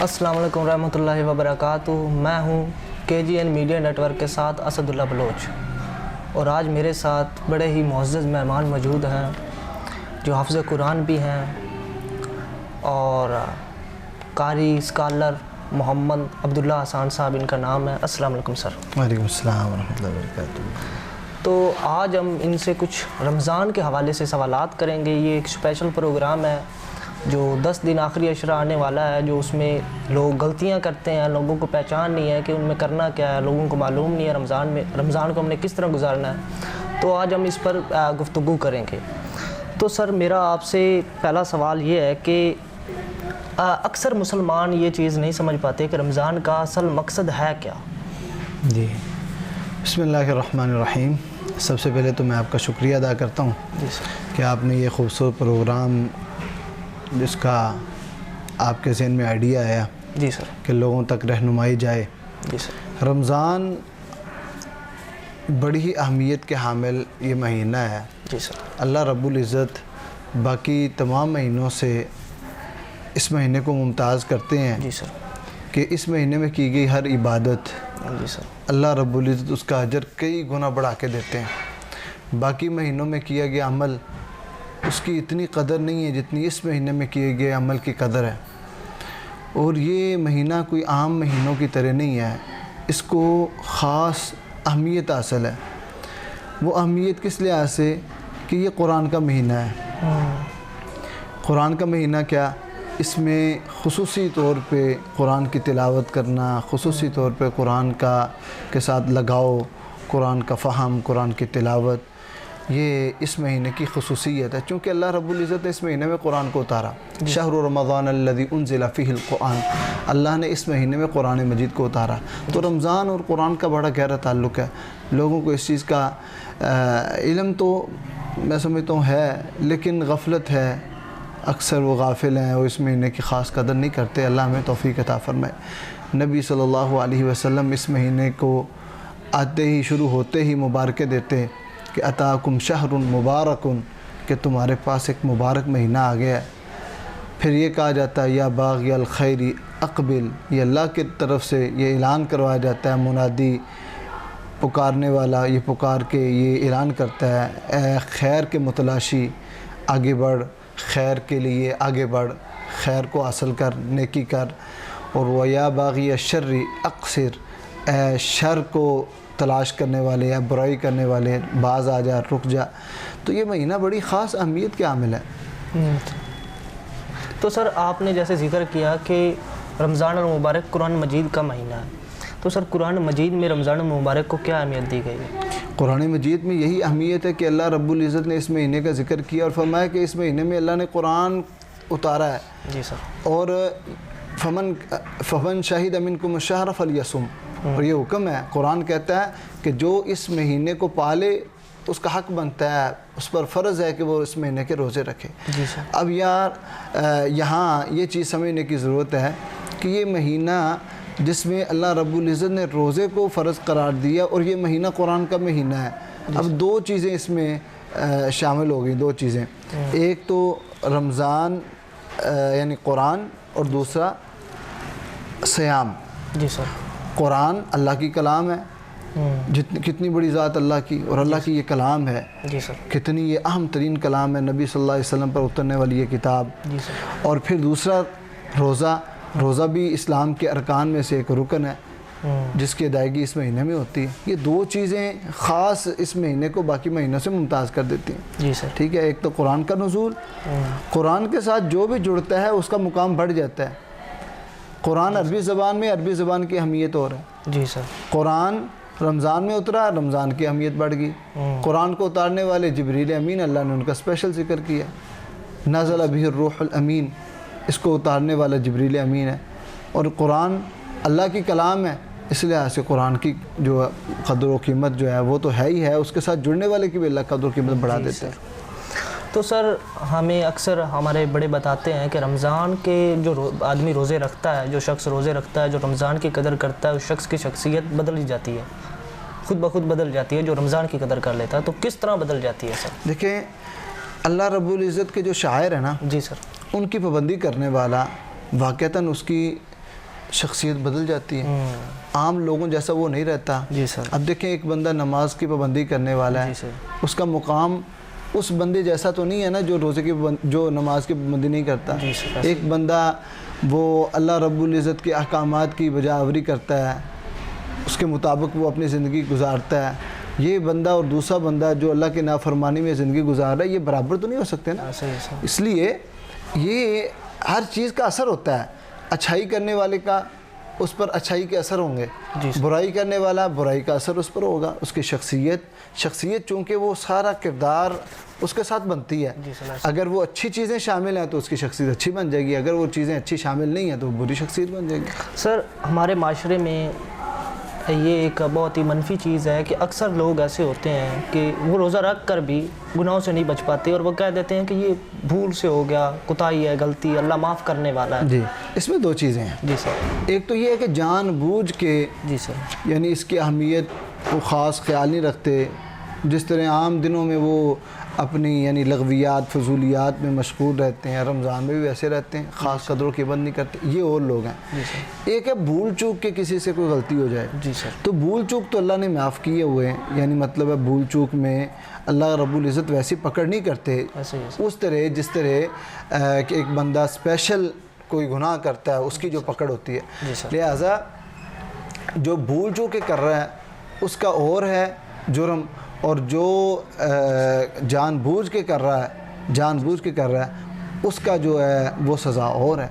السلام علیکم ورحمۃ اللہ وبرکاتہ۔ میں ہوں KGN میڈیا نیٹ ورک کے ساتھ اسد اللہ بلوچ، اور آج میرے ساتھ بڑے ہی معزز مہمان موجود ہیں جو حافظ قرآن بھی ہیں اور قاری اسکالر محمد عبداللہ احسان صاحب ان کا نام ہے۔ السلام علیکم سر۔ وعلیکم السلام ورحمۃ اللہ وبرکاتہ۔ تو آج ہم ان سے کچھ رمضان کے حوالے سے سوالات کریں گے۔ یہ ایک اسپیشل پروگرام ہے جو 10 دن آخری عشرہ آنے والا ہے، جو اس میں لوگ غلطیاں کرتے ہیں، لوگوں کو پہچان نہیں ہے کہ ان میں کرنا کیا ہے، لوگوں کو معلوم نہیں ہے رمضان کو ہم نے کس طرح گزارنا ہے۔ تو آج ہم اس پر گفتگو کریں گے۔ تو سر میرا آپ سے پہلا سوال یہ ہے کہ اکثر مسلمان یہ چیز نہیں سمجھ پاتے کہ رمضان کا اصل مقصد ہے کیا؟ جی، بسم اللہ الرحمن الرحیم۔ سب سے پہلے تو میں آپ کا شکریہ ادا کرتا ہوں جی سر کہ آپ نے یہ خوبصورت پروگرام جس کا آپ کے ذہن میں آئیڈیا آیا جی سر کہ لوگوں تک رہنمائی جائے۔ جی سر رمضان بڑی ہی اہمیت کے حامل یہ مہینہ ہے۔ جی سر اللہ رب العزت باقی تمام مہینوں سے اس مہینے کو ممتاز کرتے ہیں جی سر کہ اس مہینے میں کی گئی ہر عبادت جی سر اللہ رب العزت اس کا اجر کئی گنا بڑھا کے دیتے ہیں۔ باقی مہینوں میں کیا گیا عمل اس کی اتنی قدر نہیں ہے جتنی اس مہینے میں کیے گئے عمل کی قدر ہے۔ اور یہ مہینہ کوئی عام مہینوں کی طرح نہیں ہے، اس کو خاص اہمیت حاصل ہے۔ وہ اہمیت کس لحاظ سے کہ یہ قرآن کا مہینہ ہے۔ قرآن کا مہینہ کیا، اس میں خصوصی طور پہ قرآن کی تلاوت کرنا، خصوصی طور پہ قرآن کے ساتھ لگاؤ، قرآن کا فہم، قرآن کی تلاوت، یہ اس مہینے کی خصوصیت ہے۔ چونکہ اللہ رب العزت نے اس مہینے میں قرآن کو اتارا، شہر رمضان الذی انزل فیہ القرآن، اللہ نے اس مہینے میں قرآن مجید کو اتارا۔ تو رمضان اور قرآن کا بڑا گہرا تعلق ہے۔ لوگوں کو اس چیز کا علم تو میں سمجھتا ہوں ہے، لیکن غفلت ہے، اکثر وہ غافل ہیں، وہ اس مہینے کی خاص قدر نہیں کرتے۔ اللہ ہمیں توفیق عطا فرمائے۔ نبی صلی اللہ علیہ وسلم اس مہینے کو آتے ہی، شروع ہوتے ہی مبارکیں دیتے کہ اتاکم شہر مبارک، کہ تمہارے پاس ایک مبارک مہینہ آ گیا ہے۔ پھر یہ کہا جاتا ہے یا باغی الخیر اقبل، یہ اللہ کی طرف سے یہ اعلان کروایا جاتا ہے، منادی پکارنے والا یہ پکار کے یہ اعلان کرتا ہے، اے خیر کے متلاشی آگے بڑھ، خیر کے لیے آگے بڑھ، خیر کو حاصل کر، نیکی کر۔ اور وہ یا باغی الشر اقصر، اے شر کو تلاش کرنے والے یا برائی کرنے والے باز آ جا، رک جا۔ تو یہ مہینہ بڑی خاص اہمیت کے حامل ہے۔ تو سر آپ نے جیسے ذکر کیا کہ رمضان المبارک قرآن مجید کا مہینہ ہے، تو سر قرآن مجید میں رمضان المبارک کو کیا اہمیت دی گئی ہے؟ قرآن مجید میں یہی اہمیت ہے کہ اللہ رب العزت نے اس مہینے کا ذکر کیا اور فرمایا کہ اس مہینے میں اللہ نے قرآن اتارا ہے۔ جی سر۔ اور فمن شہد منکم الشہر فلیصم، اور یہ حکم ہے، قرآن کہتا ہے کہ جو اس مہینے کو پالے اس کا حق بنتا ہے، اس پر فرض ہے کہ وہ اس مہینے کے روزے رکھے۔ جی سر۔ اب یہاں یہ چیز سمجھنے کی ضرورت ہے کہ یہ مہینہ جس میں اللہ رب العزت نے روزے کو فرض قرار دیا اور یہ مہینہ قرآن کا مہینہ ہے۔ اب دو چیزیں اس میں شامل ہو گئی، دو چیزیں، ایک تو رمضان یعنی قرآن، اور دوسرا صیام۔ جی سر۔ قرآن اللہ کی کلام ہے، کتنی بڑی ذات اللہ کی، اور اللہ کی یہ کلام ہے، جی سر۔ کتنی یہ اہم ترین کلام ہے، نبی صلی اللہ علیہ وسلم پر اترنے والی یہ کتاب۔ جی سر۔ اور پھر دوسرا روزہ بھی اسلام کے ارکان میں سے ایک رکن ہے جس کی ادائیگی اس مہینے میں ہوتی ہے۔ یہ دو چیزیں خاص اس مہینے کو باقی مہینوں سے ممتاز کر دیتی ہیں۔ جی سر۔ ٹھیک ہے، ایک تو قرآن کا نزول، قرآن کے ساتھ جو بھی جڑتا ہے اس کا مقام بڑھ جاتا ہے۔ قرآن عربی زبان میں، عربی زبان کی اہمیت اور ہے۔ جی سر۔ قرآن رمضان میں اترا، رمضان کی اہمیت بڑھ گئی۔ قرآن کو اتارنے والے جبریل امین، اللہ نے ان کا اسپیشل ذکر کیا، نزل بہ الروح الامین، اس کو اتارنے والا جبریل امین ہے۔ اور قرآن اللہ کی کلام ہے، اس لحاظ سے قرآن کی جو قدر و قیمت جو ہے وہ تو ہے ہی ہے، اس کے ساتھ جڑنے والے کی بھی اللہ قدر و قیمت بڑھا دیتے ہیں۔ تو سر ہمیں اکثر ہمارے بڑے بتاتے ہیں کہ رمضان کے جو آدمی روزے رکھتا ہے، جو شخص روزے رکھتا ہے، جو رمضان کی قدر کرتا ہے، اس شخص کی شخصیت بدل جاتی ہے، خود بخود بدل جاتی ہے جو رمضان کی قدر کر لیتا ہے۔ تو کس طرح بدل جاتی ہے سر؟ دیکھیں، اللہ رب العزت کے جو شاعر ہیں نا، جی سر، ان کی پابندی کرنے والا واقعتاً اس کی شخصیت بدل جاتی ہے، عام لوگوں جیسا وہ نہیں رہتا۔ جی سر۔ اب دیکھیں ایک بندہ نماز کی پابندی کرنے والا ہے، جی سر۔ اس کا مقام اس بندے جیسا تو نہیں ہے نا جو جو نماز کی پابندی نہیں کرتا۔ جی سر۔ ایک بندہ وہ اللہ رب العزت کے احکامات کی بجا آوری کرتا ہے، اس کے مطابق وہ اپنی زندگی گزارتا ہے، یہ بندہ اور دوسرا بندہ جو اللہ کے نافرمانی میں زندگی گزار رہا ہے، یہ برابر تو نہیں ہو سکتے نا۔ اس لیے یہ ہر چیز کا اثر ہوتا ہے، اچھائی کرنے والے کا اس پر اچھائی کے اثر ہوں گے، برائی کرنے والا برائی کا اثر اس پر ہوگا، اس کی شخصیت چونکہ وہ سارا کردار اس کے ساتھ بنتی ہے۔ اگر وہ اچھی چیزیں شامل ہیں تو اس کی شخصیت اچھی بن جائے گی، اگر وہ چیزیں اچھی شامل نہیں ہیں تو وہ بری شخصیت بن جائے گی۔ سر ہمارے معاشرے میں یہ ایک بہت ہی منفی چیز ہے کہ اکثر لوگ ایسے ہوتے ہیں کہ وہ روزہ رکھ کر بھی گناہوں سے نہیں بچ پاتے، اور وہ کہہ دیتے ہیں کہ یہ بھول سے ہو گیا، کوتاہی ہے، غلطی، اللہ معاف کرنے والا ہے۔ جی، اس میں دو چیزیں ہیں۔ جی سر۔ ایک تو یہ ہے کہ جان بوجھ کے جی سر، یعنی اس کی اہمیت کو خاص خیال نہیں رکھتے، جس طرح عام دنوں میں وہ اپنی یعنی لغویات فضولیات میں مشغول رہتے ہیں، رمضان میں بھی ویسے رہتے ہیں، خاص قدر و قیمت نہیں کرتے، یہ اور لوگ ہیں۔ ایک ہے بھول چوک کے کسی سے کوئی غلطی ہو جائے، جی سر، تو بھول چوک تو اللہ نے معاف کیے ہوئے ہیں، یعنی مطلب ہے بھول چوک میں اللہ رب العزت ویسی پکڑ نہیں کرتے اس طرح جس طرح کہ ایک بندہ اسپیشل کوئی گناہ کرتا ہے اس کی جو پکڑ ہوتی ہے۔ لہٰذا جو بھول چوک کے کر رہا ہے اس کا اور ہے جرم، اور جو جان بوجھ کے کر رہا ہے اس کا جو ہے وہ سزا اور ہے۔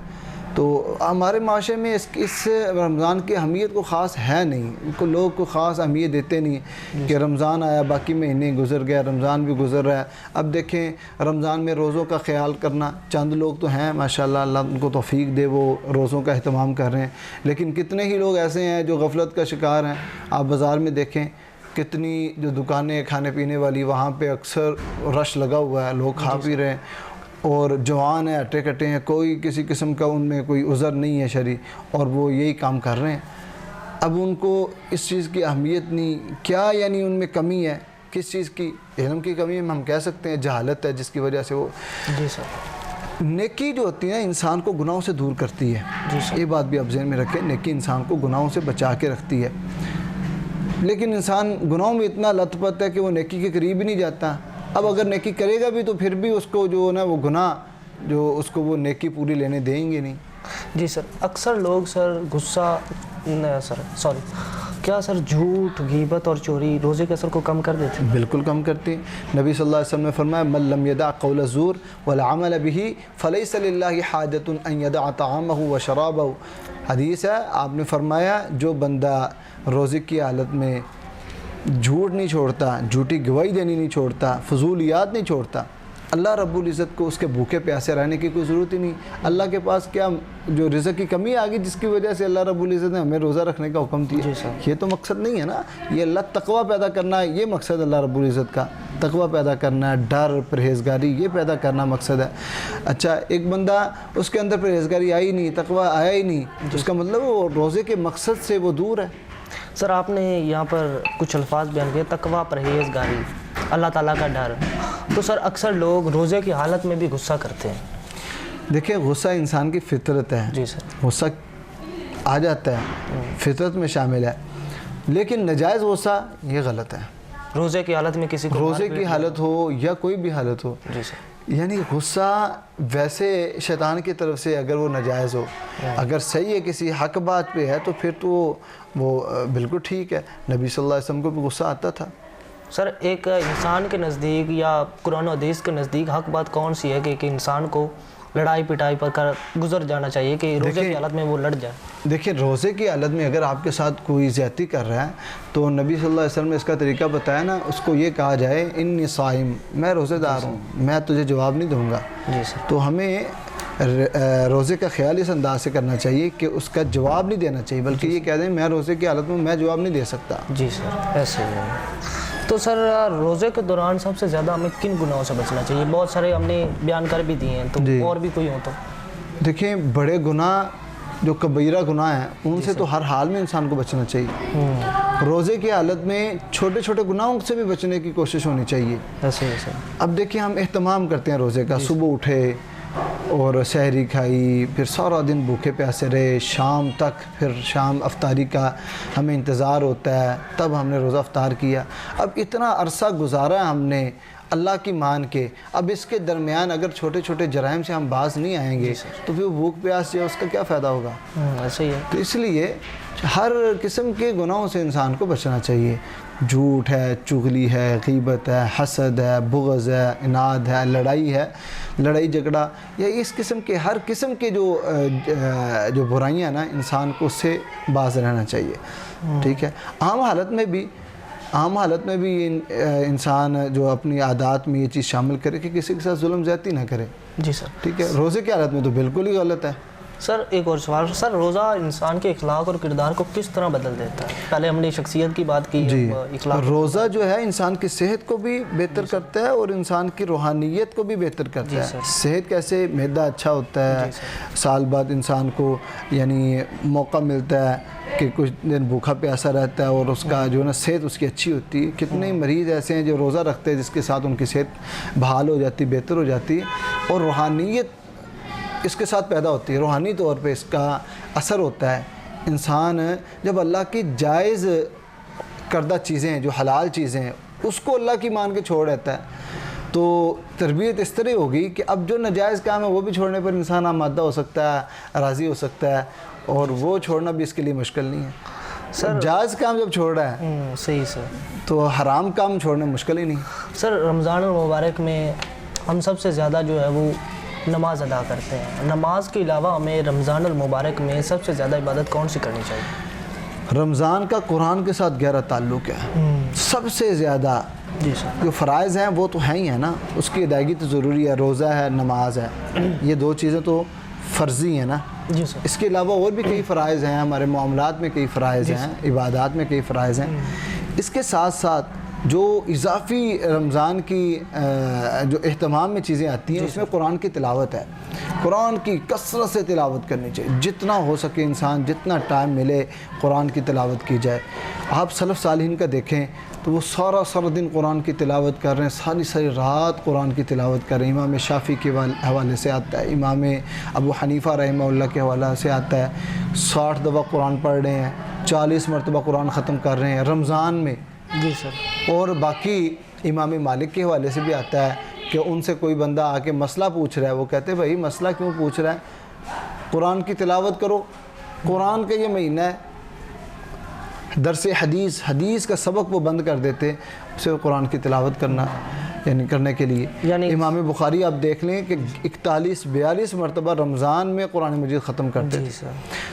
تو ہمارے معاشرے میں اس رمضان کی اہمیت کو خاص ہے نہیں، کو لوگ کو خاص اہمیت دیتے نہیں کہ رمضان آیا باقی مہینے گزر گیا، رمضان بھی گزر رہا ہے۔ اب دیکھیں رمضان میں روزوں کا خیال کرنا چند لوگ تو ہیں ماشاءاللہ، اللہ ان کو توفیق دے، وہ روزوں کا اہتمام کر رہے ہیں، لیکن کتنے ہی لوگ ایسے ہیں جو غفلت کا شکار ہیں۔ آپ بازار میں دیکھیں کتنی جو دکانیں کھانے پینے والی وہاں پہ اکثر رش لگا ہوا ہے، لوگ کھا پی رہے ہیں، اور جوان ہیں، ہٹے کٹے ہیں، کوئی کسی قسم کا ان میں کوئی عذر نہیں ہے شرعی، اور وہ یہی کام کر رہے ہیں۔ اب ان کو اس چیز کی اہمیت نہیں، کیا یعنی ان میں کمی ہے، کس چیز کی؟ علم کی کمی ہے، ہم کہہ سکتے ہیں جہالت ہے جس کی وجہ سے وہ۔ جی سر۔ نیکی جو ہوتی ہے انسان کو گناہوں سے دور کرتی ہے، یہ بات بھی آپ ذہن میں رکھیں، نیکی انسان کو گناہوں سے بچا کے رکھتی ہے، لیکن انسان گناہوں میں اتنا لت پت ہے کہ وہ نیکی کے قریب ہی نہیں جاتا۔ اب اگر نیکی کرے گا بھی تو پھر بھی اس کو جو نا وہ گناہ جو اس کو وہ نیکی پوری لینے دیں گے نہیں۔ جی سر، اکثر لوگ سر غصہ کیا سر جھوٹ، غیبت اور چوری روزے کے اثر کو کم کر دیتے ہیں؟ بالکل کم کرتے ہیں۔ نبی صلی اللہ علیہ وسلم نے فرمایا من لم يدع قول الزور والعمل به فليس لله حاجة ان يدع طعامه وشرابه۔ حدیث ہے، آپ نے فرمایا جو بندہ روزے کی حالت میں جھوٹ نہیں چھوڑتا، جھوٹی گواہی دینی نہیں چھوڑتا، فضولیات نہیں چھوڑتا، اللہ رب العزت کو اس کے بھوکے پیاسے رہنے کی کوئی ضرورت ہی نہیں۔ اللہ کے پاس کیا جو رزق کی کمی آ گئی جس کی وجہ سے اللہ رب العزت نے ہمیں روزہ رکھنے کا حکم دیا؟ یہ تو مقصد نہیں ہے نا، یہ اللہ تقوی پیدا کرنا ہے، یہ مقصد اللہ رب العزت کا تقوی پیدا کرنا ہے، ڈر پرہیزگاری یہ پیدا کرنا مقصد ہے۔ اچھا ایک بندہ اس کے اندر پرہیزگاری آئی نہیں، تقوی آیا ہی نہیں، اس کا مطلب وہ روزے کے مقصد سے وہ دور ہے۔ سر آپ نے یہاں پر کچھ الفاظ بیان کیے، تقوی، پرہیزگاری، اللہ تعالیٰ کا ڈر، تو سر اکثر لوگ روزے کی حالت میں بھی غصہ کرتے ہیں۔ دیکھیں غصہ انسان کی فطرت ہے، جی سر، غصہ آ جاتا ہے، فطرت میں شامل ہے، لیکن نجائز غصہ یہ غلط ہے۔ روزے کی حالت میں کسی کو روزے کی حالت ہو یا کوئی بھی حالت ہو، جی سر، یعنی غصہ ویسے شیطان کی طرف سے اگر وہ نجائز ہو، اگر صحیح ہے کسی حق بات پہ ہے تو پھر تو وہ بالکل ٹھیک ہے۔ نبی صلی اللہ علیہ وسلم کو بھی غصہ آتا تھا۔ سر ایک انسان کے نزدیک یا قرآن و حدیث کے نزدیک حق بات کون سی ہے کہ ایک انسان کو لڑائی پٹائی پر کر گزر جانا چاہیے کہ روزے کی حالت میں وہ لڑ جائے؟ دیکھیں روزے کی حالت میں اگر آپ کے ساتھ کوئی زیادتی کر رہا ہے تو نبی صلی اللہ علیہ وسلم نے اس کا طریقہ بتایا نا، اس کو یہ کہا جائے انی صائم، میں روزے دار ہوں، میں تجھے جواب نہیں دوں گا۔ جی سر، تو ہمیں روزے کا خیال اس انداز سے کرنا چاہیے کہ اس کا جواب نہیں دینا چاہیے، بلکہ یہ کہہ دیں میں روزے کی حالت میں جواب نہیں دے سکتا۔ جی سر، ایسے ہی ہے۔ تو سر روزے کے دوران سب سے زیادہ ہمیں کن گناہوں سے بچنا چاہیے؟ بہت سارے ہم نے بیان کر بھی دیے ہیں، تو اور بھی کوئی ہو تو؟ دیکھیں بڑے گناہ جو کبیرہ گناہ ہیں ان سے تو ہر حال میں انسان کو بچنا چاہیے۔ روزے کی حالت میں چھوٹے چھوٹے گناہوں سے بھی بچنے کی کوشش ہونی چاہیے۔ ایسے ہی سر۔ اب دیکھیں ہم اہتمام کرتے ہیں روزے کا، صبح اٹھے اور سحری کھائی، پھر سارا دن بھوکے پیاسے رہے، شام تک، پھر شام افطاری کا ہمیں انتظار ہوتا ہے، تب ہم نے روزہ افطار کیا۔ اب اتنا عرصہ گزارا ہم نے اللہ کی مان کے، اب اس کے درمیان اگر چھوٹے چھوٹے جرائم سے ہم باز نہیں آئیں گے تو پھر بھوک پیاس سے اس کا کیا فائدہ ہوگا؟ ایسے ہی ہے۔ تو اس لیے ہر قسم کے گناہوں سے انسان کو بچنا چاہیے۔ جھوٹ ہے، چغلی ہے، غیبت ہے، حسد ہے، بغض ہے، اناد ہے، لڑائی جھگڑا، یا اس قسم کے ہر قسم کے جو برائیاں نا، انسان کو اس سے باز رہنا چاہیے، ٹھیک ہے۔ عام حالت میں بھی انسان جو اپنی عادات میں یہ چیز شامل کرے کہ کسی کے ساتھ ظلم زیادتی نہ کرے، جی سر۔ ٹھیک ہے۔ روزے کی حالت میں تو بالکل ہی غلط ہے۔ سر ایک اور سوال، سر روزہ انسان کے اخلاق اور کردار کو کس طرح بدل دیتا ہے؟ پہلے ہم نے شخصیت کی بات کی، جی، اخلاق۔ روزہ جو ہے انسان کی صحت کو بھی بہتر کرتا ہے اور انسان کی روحانیت کو بھی بہتر کرتا ہے۔ صحت کیسے؟ معدہ اچھا ہوتا ہے، سال بعد انسان کو یعنی موقع ملتا ہے کہ کچھ دن بھوکا پیاسا رہتا ہے اور اس کا جو ہے نا صحت اس کی اچھی ہوتی ہے۔ کتنے مریض ایسے ہیں جو روزہ رکھتے ہیں جس کے ساتھ ان کی صحت بحال ہو جاتی، بہتر ہو جاتی ہے، اور روحانیت اس کے ساتھ پیدا ہوتی ہے، روحانی طور پہ اس کا اثر ہوتا ہے۔ انسان جب اللہ کی جائز کردہ چیزیں ہیں، جو حلال چیزیں ہیں، اس کو اللہ کی مان کے چھوڑ دیتا ہے، تو تربیت اس طرح ہوگی کہ اب جو ناجائز کام ہے وہ بھی چھوڑنے پر انسان آمادہ ہو سکتا ہے، راضی ہو سکتا ہے، اور وہ چھوڑنا بھی اس کے لیے مشکل نہیں ہے۔ سر جائز کام جب چھوڑ رہا ہے صحیح سر، تو حرام کام چھوڑنا مشکل ہی نہیں۔ سر رمضان المبارک میں ہم سب سے زیادہ جو ہے وہ نماز ادا کرتے ہیں، نماز کے علاوہ ہمیں رمضان المبارک میں سب سے زیادہ عبادت کون سی کرنی چاہیے؟ رمضان کا قرآن کے ساتھ گہرا تعلق ہے، سب سے زیادہ جی سر۔ جو فرائض ہیں وہ تو ہیں ہی ہیں نا، اس کی ادائیگی تو ضروری ہے، روزہ ہے، نماز ہے، یہ دو چیزیں تو فرضی ہیں نا۔ جی سر۔ اس کے علاوہ اور بھی کئی فرائض ہیں، ہمارے معاملات میں کئی فرائض ہیں، عبادات میں کئی فرائض ہیں۔ اس کے ساتھ ساتھ جو اضافی رمضان کی جو اہتمام میں چیزیں آتی ہیں، اس میں قرآن کی تلاوت ہے۔ قرآن کی کثرت سے تلاوت کرنی چاہیے، جتنا ہو سکے انسان جتنا ٹائم ملے قرآن کی تلاوت کی جائے۔ آپ سلف صالحین کا دیکھیں تو وہ سارا دن قرآن کی تلاوت کر رہے ہیں، ساری رات قرآن کی تلاوت کر رہے ہیں۔ امام شافعی کے حوالے سے آتا ہے، امام ابو حنیفہ رحمہ اللہ کے حوالے سے آتا ہے، 60 دفعہ قرآن پڑھ رہے ہیں، 40 مرتبہ قرآن ختم کر رہے ہیں رمضان میں۔ جی سر۔ اور باقی امام مالک کے حوالے سے بھی آتا ہے کہ ان سے کوئی بندہ آ کے مسئلہ پوچھ رہا ہے، وہ کہتے ہیں بھائی مسئلہ کیوں پوچھ رہا ہے، قرآن کی تلاوت کرو، قرآن کا یہ مہینہ ہے، درس حدیث کا سبق وہ بند کر دیتے اسے قرآن کی تلاوت کرنے کے لیے۔ یعنی امام بخاری آپ دیکھ لیں کہ 41-42 مرتبہ رمضان میں قرآن مجید ختم کرتے تھے۔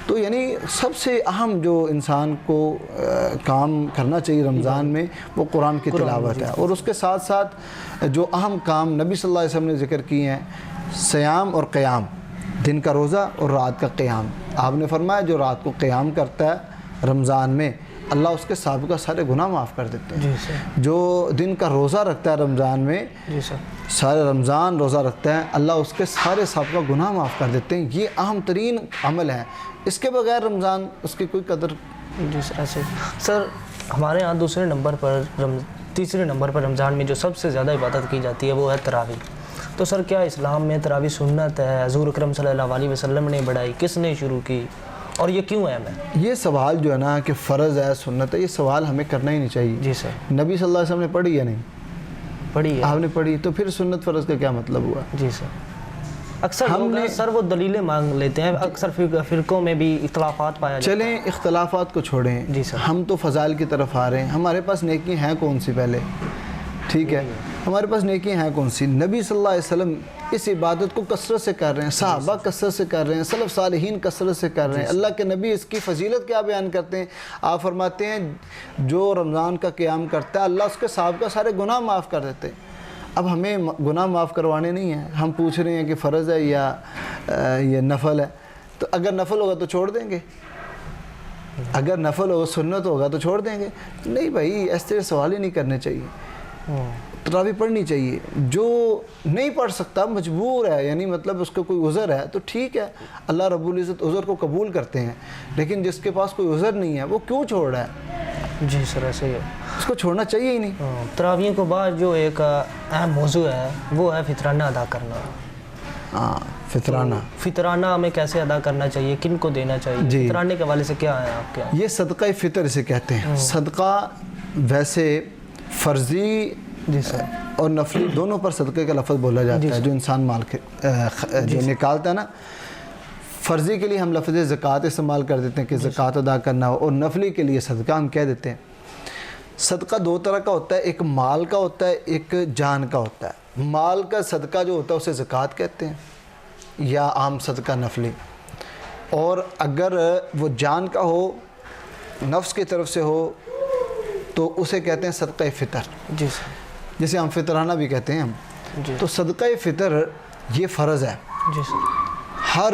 تو یعنی سب سے اہم جو انسان کو کام کرنا چاہیے رمضان میں وہ قرآن کی تلاوت ہے، اور اس کے ساتھ ساتھ جو اہم کام نبی صلی اللہ علیہ وسلم نے ذکر کیے ہیں، سیام اور قیام، دن کا روزہ اور رات کا قیام۔ آپ نے فرمایا جو رات کو قیام کرتا ہے رمضان میں، اللہ اس کے سابقہ سارے گناہ معاف کر دیتے ہیں۔ جو دن کا روزہ رکھتا ہے رمضان میں، سارے رمضان روزہ رکھتا ہے، اللہ اس کے سارے سابقہ گناہ معاف کر دیتے ہیں۔ یہ اہم ترین عمل ہے، اس کے بغیر رمضان اس کی کوئی قدر۔ جی سر ایسے سر ہمارے یہاں تیسرے نمبر پر رمضان میں جو سب سے زیادہ عبادت کی جاتی ہے وہ ہے تراویح۔ تو سر کیا اسلام میں تراویح سنت ہے؟ حضور اکرم صلی اللہ علیہ وسلم نے بڑھائی، کس نے شروع کی، اور یہ کیوں اہم ہے؟ یہ سوال جو ہے نا کہ فرض ہے سنت ہے، یہ سوال ہمیں کرنا ہی نہیں چاہیے۔ جی سر۔ نبی صلی اللہ علیہ وسلم نے پڑھی یا نہیں پڑھی ہے؟ آپ نے پڑھی، تو پھر سنت فرض کا کیا مطلب ہوا؟ جی سر۔ اکثر سر وہ دلیلیں مانگ لیتے ہیں، اکثر فرقوں میں بھی اختلافات پایا جاتا ہے۔ چلیں اختلافات کو چھوڑیں، جی سر، ہم تو فضائل کی طرف آ رہے ہیں۔ ہمارے پاس نیکی ہیں کون سی پہلے؟ ٹھیک ہے، ہمارے پاس نیکی ہیں کون سی؟ نبی صلی اللہ علیہ وسلم اس عبادت کو کثرت سے کر رہے ہیں، صحابہ کثرت سے کر رہے ہیں، سلف صالحین کثرت سے کر رہے ہیں۔ اللہ کے نبی اس کی فضیلت کیا بیان کرتے ہیں؟ آپ فرماتے ہیں جو رمضان کا قیام کرتا ہے اللہ اس کے سابقہ سارے گناہ معاف کر دیتے ہیں۔ اب ہمیں گناہ معاف کروانے نہیں ہیں، ہم پوچھ رہے ہیں کہ فرض ہے یا یہ نفل ہے۔ تو اگر نفل ہوگا تو چھوڑ دیں گے، اگر نفل ہوگا سنت ہوگا تو چھوڑ دیں گے؟ نہیں بھائی، اس طرح سوال ہی نہیں کرنے چاہیے۔ تراویح پڑھنی چاہیے۔ جو نہیں پڑھ سکتا مجبور ہے، یعنی مطلب اس کو کوئی عذر ہے تو ٹھیک ہے، اللہ رب العزت عذر کو قبول کرتے ہیں، لیکن جس کے پاس کوئی عذر نہیں ہے وہ کیوں چھوڑ رہا ہے؟ جی سر ایسے ہی ہے، اس کو چھوڑنا چاہیے ہی نہیں۔ تراویح کے بعد جو ایک اہم موضوع ہے وہ ہے فطرانہ ادا کرنا۔ ہاں، فطرانہ. فطرانہ ہمیں کیسے ادا کرنا چاہیے, کن کو دینا چاہیے؟ جی. فطرانے کے حوالے سے کیا ہے آپ کے یہاں؟ یہ صدقہ فطر اسے کہتے ہیں. صدقہ ویسے فرضی جی سر اور نفلی دونوں پر صدقے کا لفظ بولا جاتا ہے. جو انسان مال جو نکالتا ہے نا, فرضی کے لیے ہم لفظ زکوٰۃ استعمال کر دیتے ہیں کہ زکوٰۃ ادا کرنا ہو, اور نفلی کے لیے صدقہ ہم کہہ دیتے ہیں. صدقہ دو طرح کا ہوتا ہے, ایک مال کا ہوتا ہے, ایک جان کا ہوتا ہے. مال کا صدقہ جو ہوتا ہے اسے زکوٰۃ کہتے ہیں یا عام صدقہ نفلی. اور اگر وہ جان کا ہو, نفس کی طرف سے ہو, تو اسے کہتے ہیں صدقہ فطر. جی سر. جسے ہم فطرانہ بھی کہتے ہیں ہم. جی. تو صدقہ فطر یہ فرض ہے. جی سر. ہر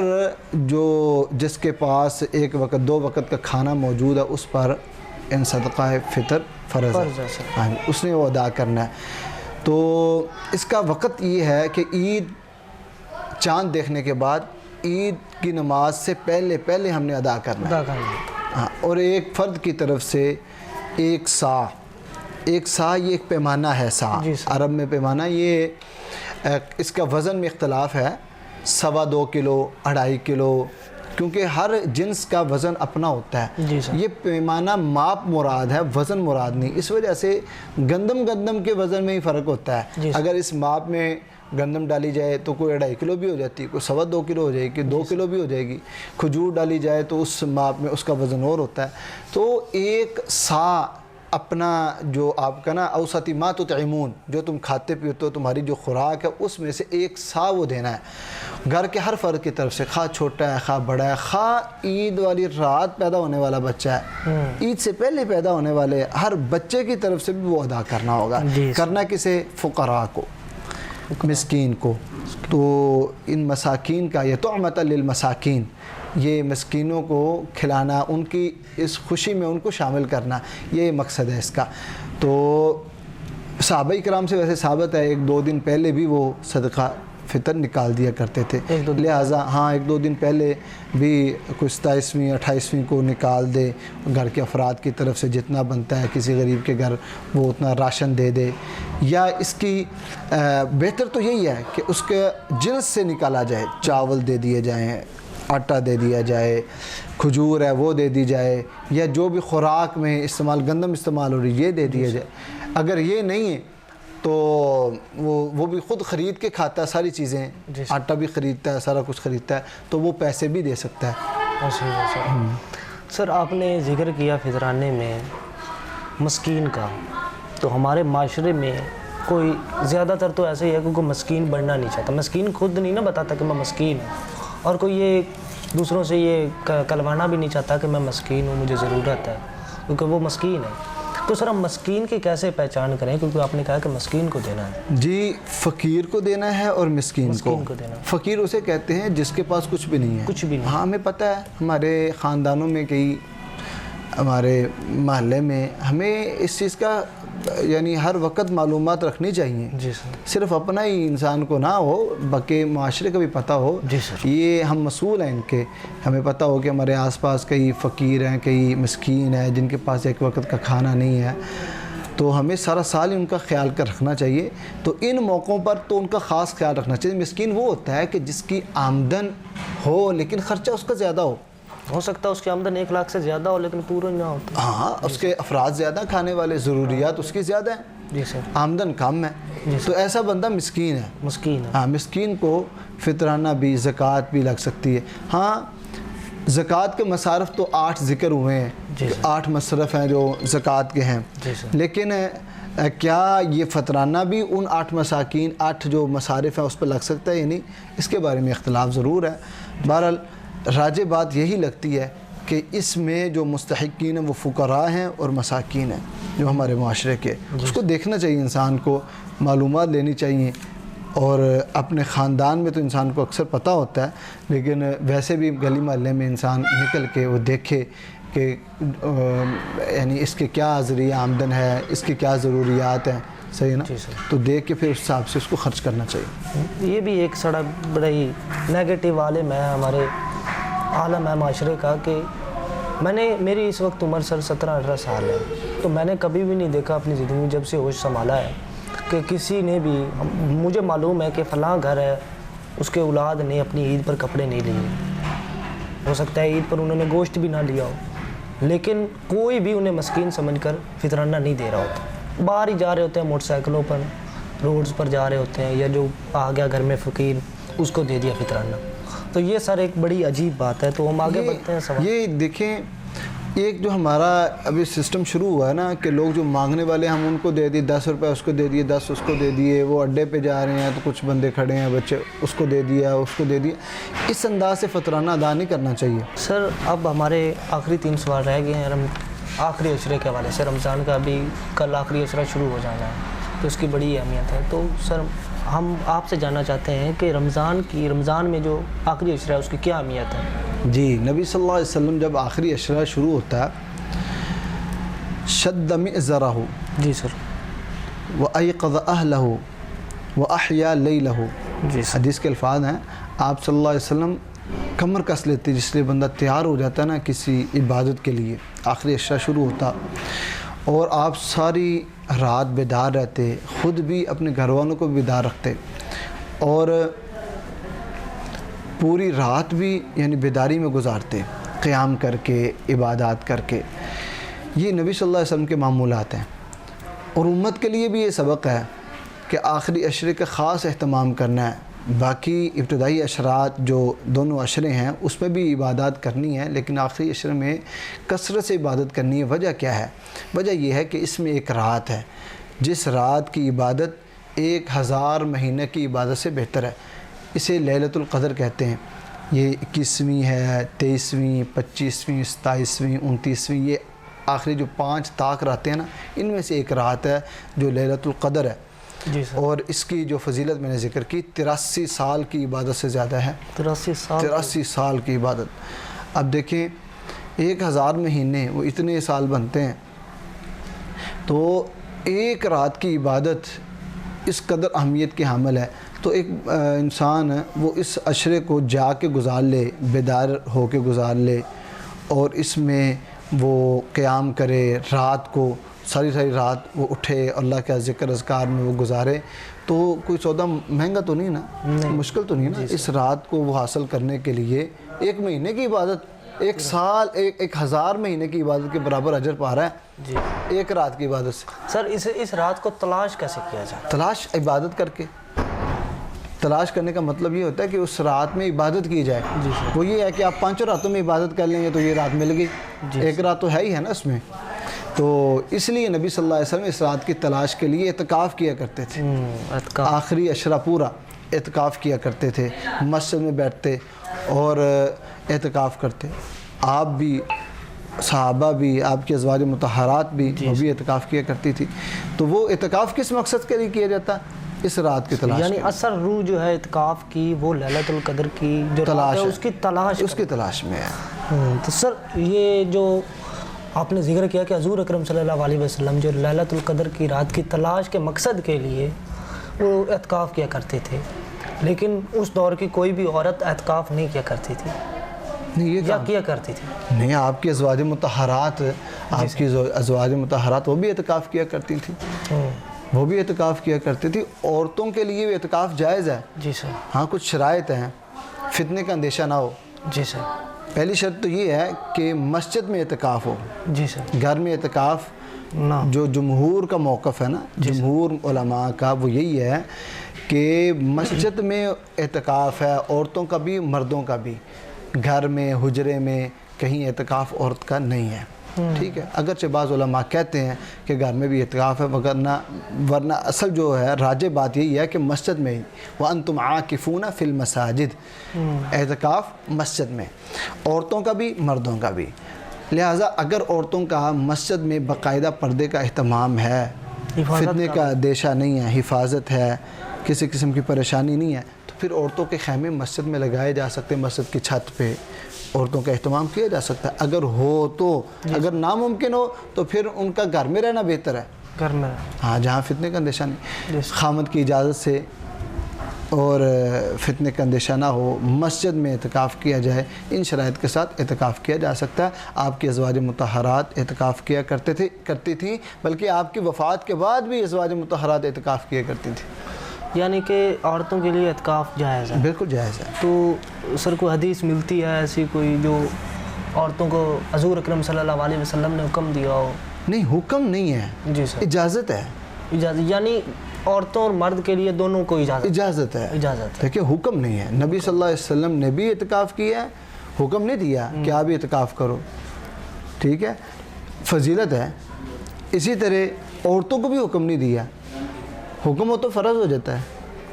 جس کے پاس ایک وقت دو وقت کا کھانا موجود ہے اس پر ان صدقہ فطر فرض ہے. ہاں, اس نے وہ ادا کرنا ہے. تو اس کا وقت یہ ہے کہ عید چاند دیکھنے کے بعد عید کی نماز سے پہلے ہم نے ادا کرنا ہے. ہاں, اور ایک فرد کی طرف سے ایک سا یہ ایک پیمانہ ہے. سا عرب میں پیمانہ, یہ اس کا وزن میں اختلاف ہے, 2.25 کلو 2.5 کلو, کیونکہ ہر جنس کا وزن اپنا ہوتا ہے. یہ پیمانہ ماپ مراد ہے, وزن مراد نہیں. اس وجہ سے گندم کے وزن میں ہی فرق ہوتا ہے. اگر اس ماپ میں گندم ڈالی جائے تو کوئی 2.5 کلو بھی ہو جاتی ہے, کوئی 2.25 کلو ہو جائے گی, 2 کلو بھی ہو جائے گی. کھجور ڈالی جائے تو اس ماپ میں اس کا وزن اور ہوتا ہے. تو ایک سا اپنا جو آپ کا نا اوسطی ما تطعمون, جو تم کھاتے پیتے ہو, تمہاری جو خوراک ہے اس میں سے ایک سا وہ دینا ہے گھر کے ہر فرد کی طرف سے, خواہ چھوٹا ہے خواہ بڑا ہے, خواہ عید والی رات پیدا ہونے والا بچہ ہے, عید سے پہلے پیدا ہونے والے ہر بچے کی طرف سے بھی وہ ادا کرنا ہوگا. کرنا کسے؟ فقراء کو, مسکین کو. تو ان مساکین کا یہ طعمۃ للمساکین, یہ مسکینوں کو کھلانا, ان کی اس خوشی میں ان کو شامل کرنا, یہ مقصد ہے اس کا. تو صحابہ کرام سے ویسے ثابت ہے 1-2 دن پہلے بھی وہ صدقہ فطر نکال دیا کرتے تھے. لہٰذا ہاں 1-2 دن پہلے بھی کوئی 27ویں 28ویں کو نکال دے, گھر کے افراد کی طرف سے جتنا بنتا ہے, کسی غریب کے گھر وہ اتنا راشن دے دے. یا اس کی بہتر تو یہی ہے کہ اس کے جنس سے نکالا جائے, چاول دے دیے جائیں, آٹا دے دیا جائے, کھجور ہے وہ دے دی جائے, یا جو بھی خوراک میں گندم استعمال ہو رہی یہ دے دیا جائے. اگر یہ نہیں ہے تو وہ بھی خود خرید کے کھاتا ہے ساری چیزیں, آٹا بھی خریدتا ہے, سارا کچھ خریدتا ہے, تو وہ پیسے بھی دے سکتا ہے. سر آپ نے ذکر کیا فطرانے میں مسکین کا, تو ہمارے معاشرے میں کوئی زیادہ تر تو ایسا ہی ہے کہ کوئی مسکین بننا نہیں چاہتا. مسکین خود نہیں نا بتاتا کہ میں مسکین ہوں, اور کوئی یہ دوسروں سے یہ کلوانا بھی نہیں چاہتا کہ میں مسکین ہوں, مجھے ضرورت ہے, کیونکہ وہ مسکین ہے. تو سر ہم مسکین کی کیسے پہچان کریں, کیونکہ آپ نے کہا کہ مسکین کو دینا ہے؟ جی, فقیر کو دینا ہے اور مسکین کو دینا. فقیر اسے کہتے ہیں جس کے پاس کچھ بھی نہیں ہے. کچھ بھی نہیں. ہاں, ہمیں پتہ ہے, ہمارے خاندانوں میں کئی, ہمارے محلے میں ہمیں اس چیز کا یعنی ہر وقت معلومات رکھنی چاہیے. جی سر. صرف اپنا ہی انسان کو نہ ہو, بلکہ معاشرے کا بھی پتہ ہو. جی سر. یہ ہم مسئول ہیں ان کے, ہمیں پتہ ہو کہ ہمارے آس پاس کئی فقیر ہیں, کئی مسکین ہیں جن کے پاس ایک وقت کا کھانا نہیں ہے. تو ہمیں سارا سال ان کا خیال کر رکھنا چاہیے. تو ان موقعوں پر تو ان کا خاص خیال رکھنا چاہیے. مسکین وہ ہوتا ہے کہ جس کی آمدن ہو لیکن خرچہ اس کا زیادہ ہو سکتا ہے اس کی آمدن 1 لاکھ سے زیادہ ہو لیکن پورا نہ ہوتا. ہاں, اس کے افراد زیادہ, کھانے والے, ضروریات اس کی زیادہ ہیں. جی سر. آمدن کم ہے. تو ایسا بندہ مسکین ہے. مسکین ہے. ہاں, مسکین کو فطرانہ بھی زکوٰۃ بھی لگ سکتی ہے. ہاں, زکوٰۃ کے مصارف تو 8 ذکر ہوئے ہیں, 8 مصرف ہیں جو زکوٰۃ کے ہیں. لیکن کیا یہ فطرانہ بھی ان 8 مساکین 8 جو مصارف ہیں اس پر لگ سکتا ہے یا نہیں, اس کے بارے میں اختلاف ضرور ہے. بہرحال راجع بات یہی لگتی ہے کہ اس میں جو مستحقین ہیں وہ فقراء ہیں اور مساکین ہیں جو ہمارے معاشرے کے. اس کو دیکھنا چاہیے, انسان کو معلومات لینی چاہیے. اور اپنے خاندان میں تو انسان کو اکثر پتہ ہوتا ہے, لیکن ویسے بھی گلی محلے میں انسان نکل کے وہ دیکھے کہ یعنی اس کے کیا ذریعہ آمدن ہے, اس کی کیا ضروریات ہیں. صحیح ہے نا؟ تو دیکھ کے پھر اس حساب سے اس کو خرچ کرنا چاہیے. یہ بھی ایک بڑا ہی نیگیٹو عالم ہے, ہمارے عالم ہے معاشرے کا, کہ میری اس وقت عمر سر 17-18 سال ہے, تو میں نے کبھی بھی نہیں دیکھا اپنی زندگی میں جب سے ہوش سنبھالا ہے کہ کسی نے بھی, مجھے معلوم ہے کہ فلاں گھر ہے اس کے اولاد نے اپنی عید پر کپڑے نہیں لیے، ہو سکتا ہے عید پر انہوں نے گوشت بھی نہ لیا ہو، لیکن کوئی بھی انہیں مسکین سمجھ کر فطرانہ نہیں دے رہا ہوتا۔ باہر ہی جا رہے ہوتے ہیں موٹر سائیکلوں پر، روڈز پر جا رہے ہوتے ہیں، یا جو آ گیا گھر میں فقیر اس کو دے دیا فطرانہ۔ تو یہ سر ایک بڑی عجیب بات ہے۔ تو ہم آگے بڑھتے ہیں سوال۔ یہ دیکھیں، ایک جو ہمارا ابھی سسٹم شروع ہوا ہے نا کہ لوگ جو مانگنے والے ہم ان کو دے دیے، 10 روپے اس کو دے دیے، 10 اس کو دے دیے، وہ اڈے پہ جا رہے ہیں تو کچھ بندے کھڑے ہیں بچے، اس کو دے دیا، اس کو دے دیا، اس انداز سے فطرانہ ادا نہیں کرنا چاہیے۔ سر اب ہمارے آخری 3 سوال رہ گئے ہیں آخری عشرے کے حوالے سے۔ رمضان کا ابھی کل آخری عشرہ شروع ہو جانا ہے تو اس کی بڑی اہمیت ہے۔ تو سر ہم آپ سے جاننا چاہتے ہیں کہ رمضان میں جو آخری عشرہ ہے اس کی کیا اہمیت ہے؟ جی، نبی صلی اللہ علیہ وسلم جب آخری عشرہ شروع ہوتا ہے، شد مئزرہ جی سر، وَأَيْقَظَ أَهْلَهُ وَأَحْيَا لَيْلَهُ، جی سر، حدیث کے الفاظ ہیں، آپ صلی اللہ علیہ وسلم کمر کس لیتے جس لیے بندہ تیار ہو جاتا ہے نا کسی عبادت کے لیے، آخری عشرہ شروع ہوتا اور آپ ساری رات بیدار رہتے، خود بھی اپنے گھر والوں کو بیدار رکھتے اور پوری رات بھی یعنی بیداری میں گزارتے، قیام کر کے، عبادات کر کے۔ یہ نبی صلی اللہ علیہ وسلم کے معمولات ہیں، اور امت کے لیے بھی یہ سبق ہے کہ آخری عشرے کا خاص اہتمام کرنا ہے۔ باقی ابتدائی عشرات جو دونوں عشرے ہیں اس میں بھی عبادات کرنی ہے، لیکن آخری عشرے میں کثرت سے عبادت کرنی ہے۔ وجہ کیا ہے؟ وجہ یہ ہے کہ اس میں ایک رات ہے جس رات کی عبادت 1000 مہینے کی عبادت سے بہتر ہے۔ اسے لیلۃ القدر کہتے ہیں۔ یہ 21ویں ہے، 23ویں، 25ویں، 27ویں، 29ویں، یہ آخری جو 5 طاق راتیں ہیں نا، ان میں سے ایک رات ہے جو لیلۃ القدر ہے۔ جی سر، اور اس کی جو فضیلت میں نے ذکر کی 83 سال کی عبادت سے زیادہ ہے۔ 83 سال کی عبادت۔ اب دیکھیں 1000 مہینے وہ اتنے سال بنتے ہیں، تو ایک رات کی عبادت اس قدر اہمیت کی حامل ہے۔ تو ایک انسان وہ اس عشرے کو جا کے گزار لے، بیدار ہو کے گزار لے، اور اس میں وہ قیام کرے، رات کو ساری رات وہ اٹھے، اللہ کا ذکر اذکار میں وہ گزارے، تو کوئی سودا مہنگا تو نہیں نا، مشکل تو نہیں نا۔ اس رات کو وہ حاصل کرنے کے لیے 1 مہینے کی عبادت، 1 سال 1000 مہینے کی عبادت کے برابر اجر پا رہا ہے جی، ایک رات کی عبادت سے۔ سر اس رات کو تلاش کیسے کیا جائے؟ تلاش عبادت کر کے، تلاش کرنے کا مطلب یہ ہوتا ہے کہ اس رات میں عبادت کی جائے۔ جی سر، وہ یہ ہے کہ آپ 5 راتوں میں عبادت کر لیں گے تو یہ رات مل گئی، ایک رات تو ہے ہی ہے نا اس میں۔ تو اس لیے نبی صلی اللہ علیہ وسلم اس رات کی تلاش کے لیے اعتکاف کیا کرتے تھے۔ آخری عشرہ پورا اعتکاف کیا کرتے تھے، مسجد میں بیٹھتے اور اعتکاف کرتے۔ آپ بھی، صحابہ بھی، آپ کی ازواج مطہرات بھی، وہ بھی اعتکاف کیا کرتی تھی۔ تو وہ اعتکاف کس مقصد کے لیے کیا جاتا؟ اس رات کی تلاش، یعنی اثر روح جو ہے اعتکاف کی وہ لیلۃ القدر کی جو رات ہے اس کی تلاش میں ہے۔ تو سر یہ جو آپ نے ذکر کیا کہ حضور اکرم صلی اللہ علیہ وسلم جو لیلۃ القدر کی رات کی تلاش کے مقصد کے لیے وہ اعتکاف کیا کرتے تھے، لیکن اس دور کی کوئی بھی عورت اعتکاف نہیں کیا کرتی تھی، یا کیا کرتی تھی؟ نہیں، آپ کی ازواج مطہرات، آپ کی ازواج مطہرات وہ بھی اعتکاف کیا کرتی تھی، وہ بھی اعتکاف کیا کرتی تھی۔ عورتوں کے لیے بھی اعتکاف جائز ہے، جی سر، ہاں کچھ شرائط ہیں، فتنے کا اندیشہ نہ ہو۔ جی سر، پہلی شرط تو یہ ہے کہ مسجد میں اعتکاف ہو، جی سر، گھر میں اعتکاف نہ۔ جو جمہور کا موقف ہے نا، جمہور علماء کا، وہ یہی ہے کہ مسجد میں اعتکاف ہے، عورتوں کا بھی مردوں کا بھی۔ گھر میں، حجرے میں کہیں اعتکاف عورت کا نہیں ہے، ٹھیک ہے۔ اگرچہ بعض علماء کہتے ہیں کہ گھر میں بھی اعتکاف ہے، ورنہ اصل جو ہے راجح بات یہی ہے کہ مسجد میں ہی، وَأَنْتُمْ عَاكِفُونَ فِي الْمَسَاجِدِ، اعتکاف مسجد میں، عورتوں کا بھی مردوں کا بھی۔ لہٰذا اگر عورتوں کا مسجد میں باقاعدہ پردے کا اہتمام ہے، فتنے کا اندیشہ نہیں ہے، حفاظت ہے، کسی قسم کی پریشانی نہیں ہے، تو پھر عورتوں کے خیمے مسجد میں لگائے جا سکتے ہیں، مسجد کی چھت پہ عورتوں کا اہتمام کیا جا سکتا ہے۔ اگر ہو تو، اگر ناممکن ہو تو پھر ان کا گھر میں رہنا بہتر ہے، گھر میں، ہاں جہاں فتنے کا اندیشہ نہیں، خامد کی اجازت سے اور فتنے کا اندیشہ نہ ہو، مسجد میں اعتکاف کیا جائے۔ ان شرائط کے ساتھ اعتکاف کیا جا سکتا ہے۔ آپ کی ازواج مطہرات اعتکاف کیا کرتی تھیں، بلکہ آپ کی وفات کے بعد بھی ازواج مطہرات اعتکاف کیا کرتی تھیں۔ یعنی کہ عورتوں کے لیے اعتکاف جائز ہے؟ بالکل جائز ہے۔ تو سر کوئی حدیث ملتی ہے ایسی کوئی جو عورتوں کو حضور اکرم صلی اللہ علیہ وسلم نے حکم دیا ہو؟ نہیں، حکم نہیں ہے، جی سر، اجازت ہے۔ اجازت یعنی عورتوں اور مرد کے لیے دونوں کو اجازت ہے، اجازت ہے۔ دیکھیں حکم نہیں ہے، نبی صلی اللہ علیہ وسلم نے بھی اعتکاف کیا ہے، حکم نہیں دیا کہ آپ بھی اعتکاف کرو، ٹھیک ہے، فضیلت ہے۔ اسی طرح عورتوں کو بھی حکم نہیں دیا، حکم ہو تو فرض ہو جاتا ہے،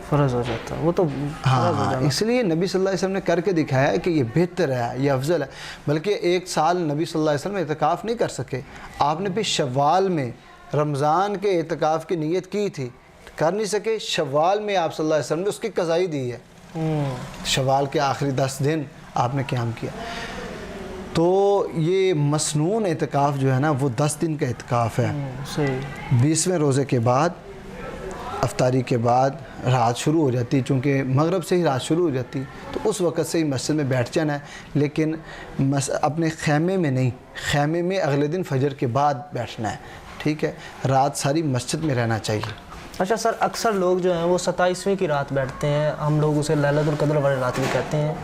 فرض ہو جاتا ہے وہ تو ہاں، اس لیے نبی صلی اللہ علیہ وسلم نے کر کے دکھایا ہے کہ یہ بہتر ہے، یہ افضل ہے۔ بلکہ ایک سال نبی صلی اللہ علیہ وسلم اعتکاف نہیں کر سکے، آپ نے بھی شوال میں رمضان کے اعتکاف کی نیت کی تھی، کر نہیں سکے، شوال میں آپ صلی اللہ علیہ وسلم نے اس کی قضائی دی ہے، شوال کے آخری 10 دن آپ نے قیام کیا۔ تو یہ مسنون اعتکاف جو ہے نا وہ 10 دن کا اعتکاف ہے۔ صحیح۔ 20ویں روزے کے بعد، افطاری کے بعد رات شروع ہو جاتی، چونکہ مغرب سے ہی رات شروع ہو جاتی، تو اس وقت سے ہی مسجد میں بیٹھ جانا ہے، لیکن اپنے خیمے میں نہیں، خیمے میں اگلے دن فجر کے بعد بیٹھنا ہے، ٹھیک ہے، رات ساری مسجد میں رہنا چاہیے۔ اچھا سر، اکثر لوگ جو ہیں وہ 27ویں کی رات بیٹھتے ہیں، ہم لوگ اسے لیلۃ القدر والی رات بھی کہتے ہیں،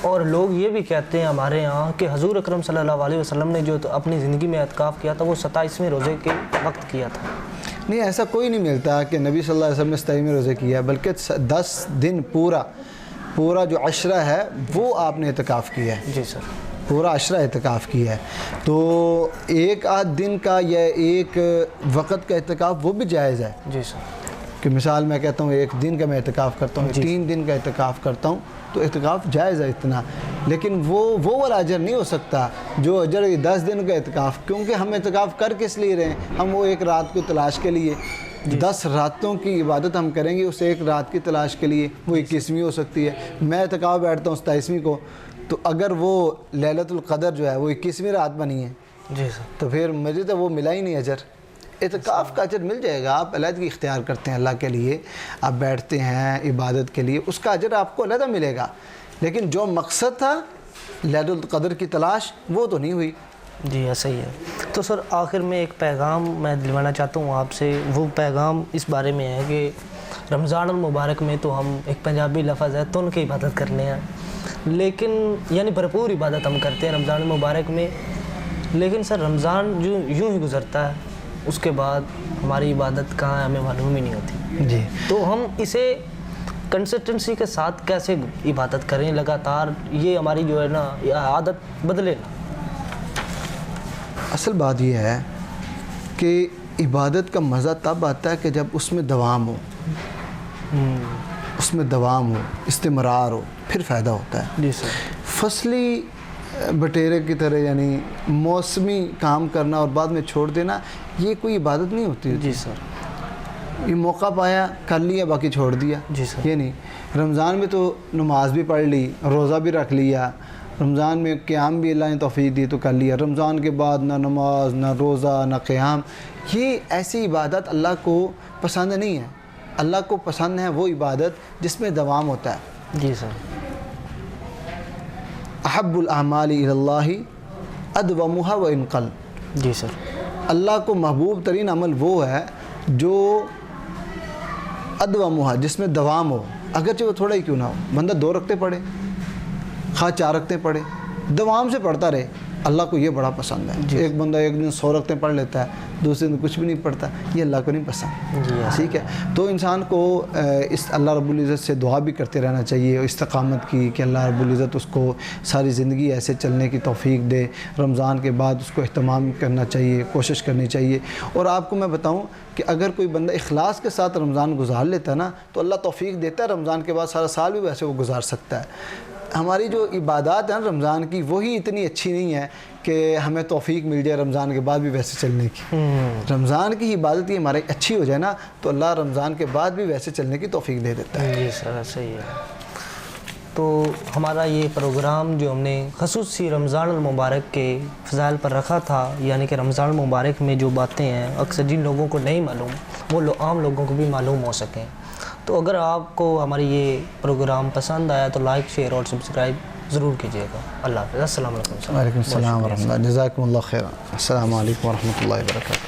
اور لوگ یہ بھی کہتے ہیں ہمارے یہاں کہ حضور اکرم صلی اللہ علیہ وسلم نے جو اپنی زندگی میں اعتکاف کیا تھا وہ 27ویں روزے کے وقت کیا تھا۔ نہیں، ایسا کوئی نہیں ملتا کہ نبی صلی اللہ علیہ وسلم نے 27ویں روزے کیا، بلکہ 10 دن پورا جو عشرہ ہے وہ آپ نے اعتکاف کیا ہے۔ جی سر، پورا عشرہ اعتکاف کیا ہے، تو ایک آدھ دن کا یا ایک وقت کا اعتکاف وہ بھی جائز ہے۔ جی سر، کہ مثال میں کہتا ہوں ایک دن کا میں اعتکاف کرتا ہوں، 3 دن کا اعتکاف کرتا ہوں، تو اعتکاف جائز ہے اتنا، لیکن وہ والا اجر نہیں ہو سکتا جو اجر 10 دن کا اعتکاف، کیونکہ ہم اعتکاف کر کس لیے رہے ہیں؟ ہم وہ ایک رات کو تلاش کے لیے، 10 راتوں کی عبادت ہم کریں گے اس ایک رات کی تلاش کے لیے، وہ 21ویں ہو سکتی ہے۔ میں اعتکاف بیٹھتا ہوں 27ویں کو، تو اگر وہ لیلۃ القدر جو ہے وہ 21ویں رات بنی ہے، جی سر، تو پھر مجھے تو وہ ملا ہی نہیں اجر۔ اعتکاف کا اجر مل جائے گا، آپ علیحدگی اختیار کرتے ہیں اللہ کے لیے، آپ بیٹھتے ہیں عبادت کے لیے، اس کا اجر آپ کو علیحدہ ملے گا، لیکن جو مقصد تھا لیلۃ القدر کی تلاش وہ تو نہیں ہوئی۔ جی ایسا ہی ہے۔ تو سر آخر میں ایک پیغام میں دلوانا چاہتا ہوں آپ سے، وہ پیغام اس بارے میں ہے کہ رمضان المبارک میں تو ہم، ایک پنجابی لفظ ہے، تن کی عبادت کرنے ہیں، لیکن یعنی بھرپور عبادت ہم کرتے ہیں رمضان المبارک میں، لیکن سر رمضان جو یوں ہی گزرتا ہے، اس کے بعد ہماری عبادت کہاں ہے ہمیں معلوم ہی نہیں ہوتی۔ جی، تو ہم اسے کنسسٹنسی کے ساتھ کیسے عبادت کریں لگاتار، یہ ہماری جو ہے نا عادت بدلے نا۔ اصل بات یہ ہے کہ عبادت کا مزہ تب آتا ہے کہ جب اس میں دوام ہو، اس میں دوام ہو، استمرار ہو، پھر فائدہ ہوتا ہے۔ جی سر، فصلی بٹیرے کی طرح یعنی موسمی کام کرنا اور بعد میں چھوڑ دینا، یہ کوئی عبادت نہیں ہوتی۔ جی سر، یہ موقع پایا کر لیا، باقی چھوڑ دیا، جی سر، یہ نہیں۔ رمضان میں تو نماز بھی پڑھ لی، روزہ بھی رکھ لیا، رمضان میں قیام بھی اللہ نے توفیق دی تو کر لیا، رمضان کے بعد نہ نماز نہ روزہ نہ قیام، یہ ایسی عبادت اللہ کو پسند نہیں ہے۔ اللہ کو پسند ہے وہ عبادت جس میں دوام ہوتا ہے۔ جی سر، احب الاعمال الی اللہ ادومها وان قل۔ جی سر، اللہ کو محبوب ترین عمل وہ ہے جو ادومها، جس میں دوام ہو، اگرچہ وہ تھوڑا ہی کیوں نہ ہو، بندہ 2 رکعتیں پڑھے، خواہ 4 رکعتیں پڑھے، دوام سے پڑھتا رہے، اللہ کو یہ بڑا پسند ہے۔ ایک بندہ ایک دن 100 رکعتیں پڑھ لیتا ہے، دوسرے دن کچھ بھی نہیں پڑھتا، یہ اللہ کو نہیں پسند، ٹھیک ہے۔ تو انسان کو اس اللہ رب العزت سے دعا بھی کرتے رہنا چاہیے استقامت کی، کہ اللہ رب العزت اس کو ساری زندگی ایسے چلنے کی توفیق دے۔ رمضان کے بعد اس کو اہتمام کرنا چاہیے، کوشش کرنی چاہیے۔ اور آپ کو میں بتاؤں کہ اگر کوئی بندہ اخلاص کے ساتھ رمضان گزار لیتا ہے نا، تو اللہ توفیق دیتا ہے، رمضان کے بعد سارا سال بھی ویسے وہ گزار سکتا ہے۔ ہماری جو عبادات ہیں رمضان کی، وہی اتنی اچھی نہیں ہے کہ ہمیں توفیق مل جائے رمضان کے بعد بھی ویسے چلنے کی۔ رمضان کی عبادت یہ ہماری اچھی ہو جائے نا، تو اللہ رمضان کے بعد بھی ویسے چلنے کی توفیق دے دیتا ہے۔ جی سر، صحیح ہے۔ تو ہمارا یہ پروگرام جو ہم نے خصوصی رمضان المبارک کے فضائل پر رکھا تھا، یعنی کہ رمضان المبارک میں جو باتیں ہیں اکثر جن لوگوں کو نہیں معلوم، وہ عام لوگوں کو بھی معلوم ہو سکیں۔ تو اگر آپ کو ہماری یہ پروگرام پسند آیا تو لائک، شیئر اور سبسکرائب ضرور کیجیے گا۔ اللہ حافظ، السلام علیکم۔ وعلیکم السلام ورحمۃ اللہ، جزاکم اللہ خیر، السلام علیکم ورحمۃ اللہ وبرکاتہ۔